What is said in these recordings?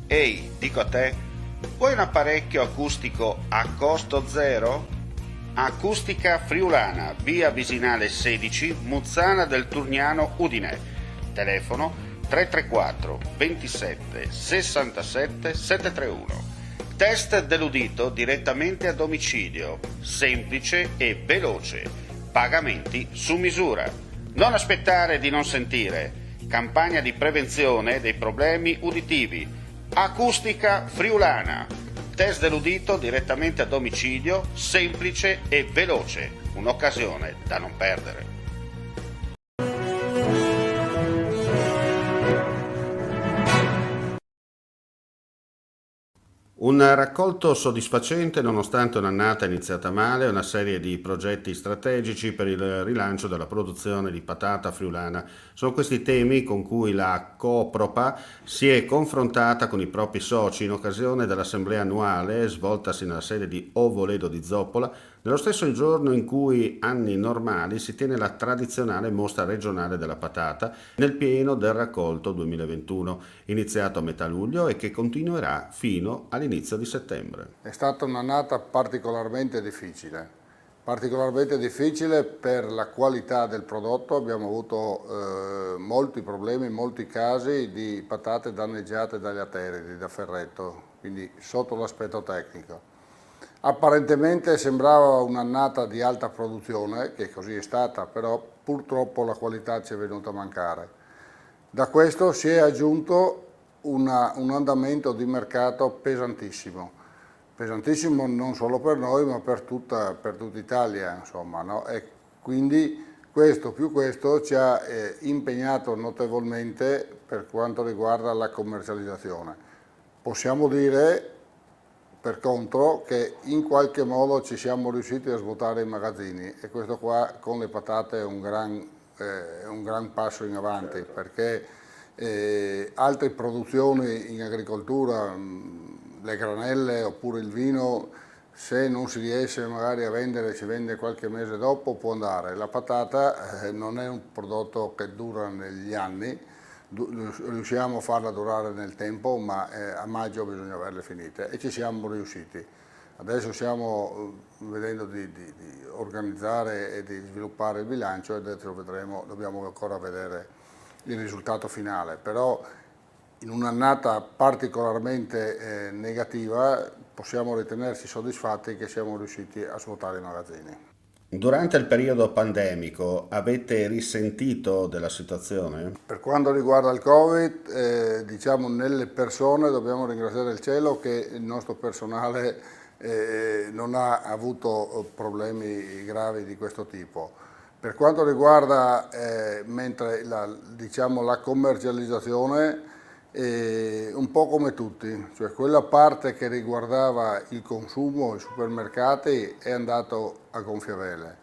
Ehi, dico a te, vuoi un apparecchio acustico a costo zero? Acustica Friulana, via Visinale 16, Muzzana del Turniano, Udine. Telefono 334 27 67 731. Test dell'udito direttamente a domicilio, semplice e veloce. Pagamenti su misura. Non aspettare di non sentire. Campagna di prevenzione dei problemi uditivi. Acustica Friulana. Test dell'udito direttamente a domicilio, semplice e veloce. Un'occasione da non perdere. Un raccolto soddisfacente nonostante un'annata iniziata male e una serie di progetti strategici per il rilancio della produzione di patata friulana. Sono questi temi con cui la Copropa si è confrontata con i propri soci in occasione dell'assemblea annuale svoltasi nella sede di Ovoledo di Zoppola, nello stesso giorno in cui, anni normali, si tiene la tradizionale mostra regionale della patata nel pieno del raccolto 2021, iniziato a metà luglio e che continuerà fino all'inizio di settembre. È stata un'annata particolarmente difficile per la qualità del prodotto. Abbiamo avuto molti problemi, molti casi di patate danneggiate dagli ateridi, da ferretto, quindi sotto l'aspetto tecnico. Apparentemente sembrava un'annata di alta produzione, che così è stata, però purtroppo la qualità ci è venuta a mancare. Da questo si è aggiunto un andamento di mercato pesantissimo non solo per noi ma per tutta Italia, insomma, no? E quindi questo più questo ci ha impegnato notevolmente per quanto riguarda la commercializzazione. Possiamo dire per contro che in qualche modo ci siamo riusciti a svuotare i magazzini e questo qua con le patate è un gran passo in avanti, perché altre produzioni in agricoltura, le granelle oppure il vino, se non si riesce magari a vendere, si vende qualche mese dopo, può andare. La patata non è un prodotto che dura negli anni, riusciamo a farla durare nel tempo, ma a maggio bisogna averle finite e ci siamo riusciti. Adesso stiamo vedendo di organizzare e di sviluppare il bilancio e adesso vedremo, dobbiamo ancora vedere il risultato finale, però in un'annata particolarmente negativa possiamo ritenersi soddisfatti che siamo riusciti a svuotare i magazzini. Durante il periodo pandemico avete risentito della situazione? Per quanto riguarda il Covid, diciamo nelle persone dobbiamo ringraziare il cielo che il nostro personale non ha avuto problemi gravi di questo tipo. Per quanto riguarda mentre diciamo, la commercializzazione, un po' come tutti, cioè quella parte che riguardava il consumo, i supermercati è andato a gonfie vele.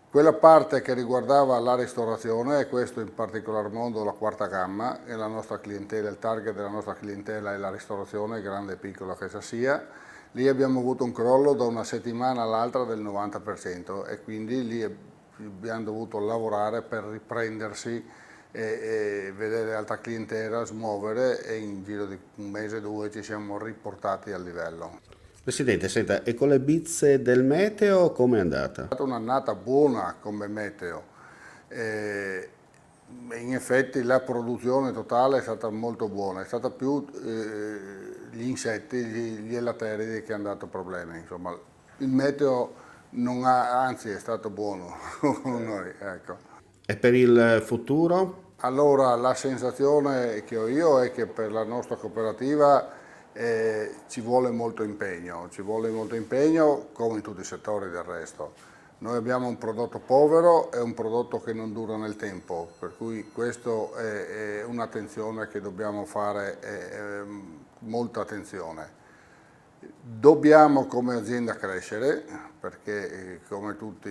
Quella parte che riguardava la ristorazione, e questo in particolar modo la quarta gamma, e la nostra clientela, il target della nostra clientela è la ristorazione, grande e piccola che essa sia, lì abbiamo avuto un crollo da una settimana all'altra del 90% e quindi lì abbiamo dovuto lavorare per riprendersi e vedere alta clientela smuovere e in giro di un mese o due ci siamo riportati al livello. Presidente, senta, e con le bizze del meteo come è andata? È stata un'annata buona come meteo, eh, in effetti la produzione totale è stata molto buona, è stata più gli insetti, gli elatteridi che hanno dato problemi, insomma il meteo non ha, anzi è stato buono con noi, ecco. E per il futuro? Allora, la sensazione che ho io è che per la nostra cooperativa ci vuole molto impegno come in tutti i settori del resto. Noi abbiamo un prodotto povero e un prodotto che non dura nel tempo, per cui questo è un'attenzione che dobbiamo fare, molta attenzione. Dobbiamo come azienda crescere perché come tutti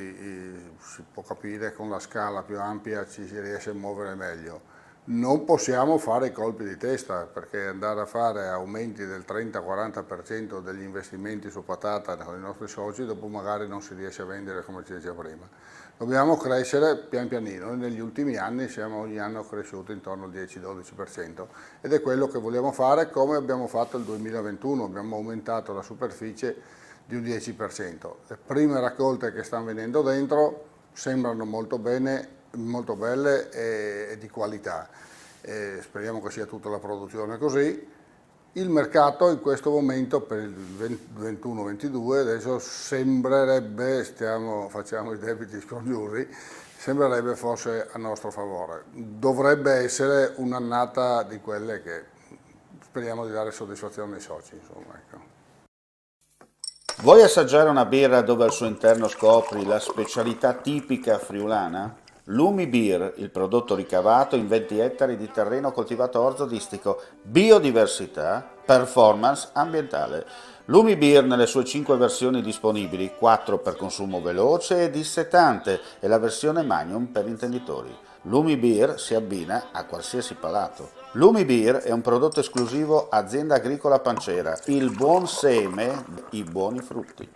si può capire con la scala più ampia ci si riesce a muovere meglio. non possiamo fare i colpi di testa, perché andare a fare aumenti del 30-40% degli investimenti su patata con i nostri soci, dopo magari non si riesce a vendere come si diceva prima. Dobbiamo crescere pian pianino. Noi negli ultimi anni siamo ogni anno cresciuti intorno al 10-12% ed è quello che vogliamo fare, come abbiamo fatto il 2021, abbiamo aumentato la superficie di un 10%. Le prime raccolte che stanno venendo dentro sembrano molto bene, molto belle e di qualità. Speriamo che sia tutta la produzione così. Il mercato in questo momento per il 21-22 adesso sembrerebbe, facciamo i debiti scongiuri, sembrerebbe fosse a nostro favore. Dovrebbe essere un'annata di quelle che speriamo di dare soddisfazione ai soci, insomma, ecco. Vuoi assaggiare una birra dove al suo interno scopri la specialità tipica friulana? Lumi Beer, il prodotto ricavato in 20 ettari di terreno coltivato orzodistico, biodiversità, performance ambientale. Lumi Beer nelle sue 5 versioni disponibili, 4 per consumo veloce e dissetante e la versione Magnum per intenditori. Lumi Beer si abbina a qualsiasi palato. Lumi Beer è un prodotto esclusivo Azienda Agricola Pancera, il buon seme, i buoni frutti.